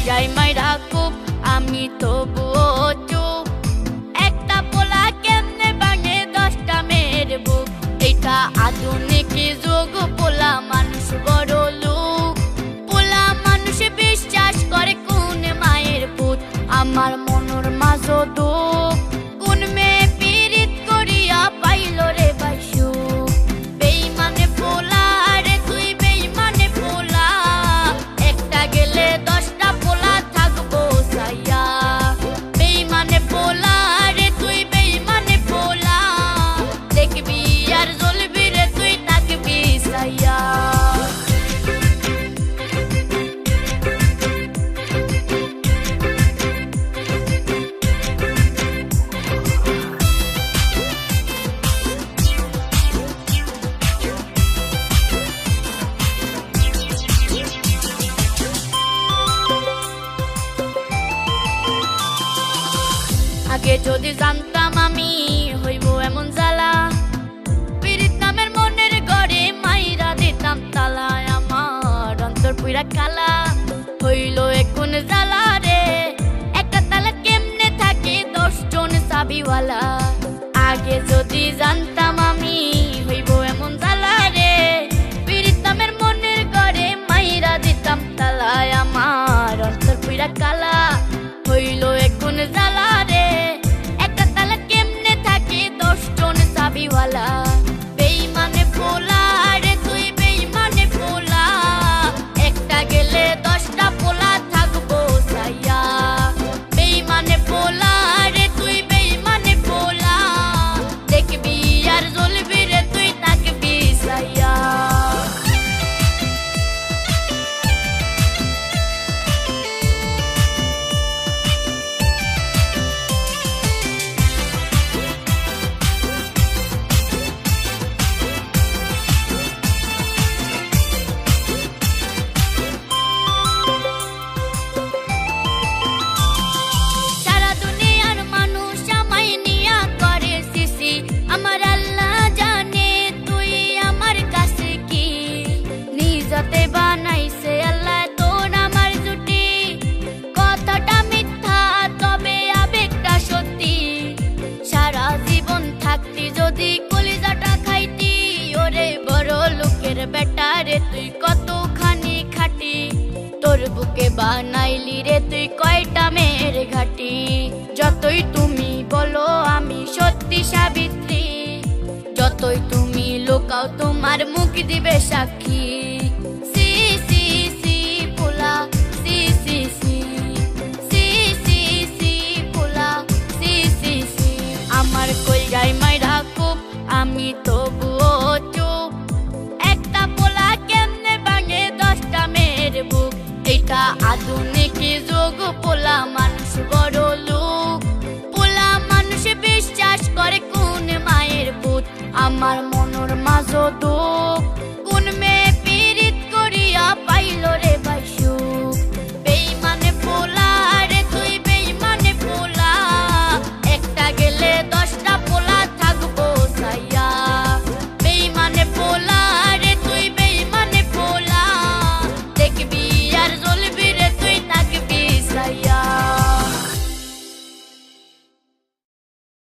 কইরাই মাইরা খুব আমি তবুও চুপ। একটা পোলা কেমনে ভাঙে 10টা মেয়ের বুক। এটা আধুনিক যুগ, পোলা মানুষ বড় লোক। পোলা মানুষ বিশ্বাস করে কোন মায়ের পুত। আমার মনের মাঝে দুঃখ, কোন মেয়ে পীড়িত করিয়া পাইল রে ভাই সুখ। বেইমানে পোলা রে তুই, বেইমানে পোলা। একটা গেলে 10টা পোলা থাকবো সাইয়া। বেইমানে পোলা রে তুই, বেইমানে পোলা। দেখবি আর জ্বলবি রে তুই, থাকবি সাইয়া। আগে যদি জানতাম আমি হইব এমন জ্বালা, পীড়িত নামের মনের ঘরে মাইরা দিতাম তালা। আমার অন্তর পুরা কালা হইল এখন জ্বালা রে। একটা তালা কেমনে থাকে 10 জন চাবিওয়ালা। আগে যদি জানতাম আমি হইব এমন জ্বালা রে, পীড়িত নামের মনের ঘরে মাইরা দিতাম তালা। আমার অন্তর পুরা কালা হইল এখন জ্বালা রে। একটা তালা কেমনে থাকে 10 জন চাবিওয়ালা। বেইমানে পোলা রে তুই, বেইমানে পোলা। একটা গেলে 10টা পোলা থাকবো সাইয়া। বেইমানে পোলা রে তুই, বেইমানে পোলা। দেখবি আর জ্বলবি রে তুই, থাকবি সাইয়া। সারা দুনিয়ার মানুষ আমায় নিয়া করে সিসি। আমার আল্লাহ জানে তুই আমার কাছে কি। নিজতে বানাইছে আল্লাহ তোর আমার জুটি। কথাটা মিথ্যা তবে আবেগটা সত্যি। সারা জীবন থাকতি যদি কলিজাটা খাইতি। ওরে বড় লোকের বেটা রে তুই কতখানি খাটি। তোর বুকে বানাইলি রে তুই কয়টা মেয়ের ঘাটি। যতই তুমি বলো আমি সত্যি সাবিত্রী। যতই তুমি লুকাও তোমার মুখ দিবে সাক্ষী। সি সি সি পোলা, সি সি সি। সি সি সি পোলা, সি সি সি। আমার কইরাই মাইরা খুব আমি তবুও চুপ। একটা পোলা কেমনে ভাঙে 10টা মেয়ের বুক। এটা আধুনিক যুগ, পোলা মানুষ বড় লোক। পোলা মানুষ বিশ্বাস করে কোন মায়ের পুত। আমার মনের মাঝে দুঃখ,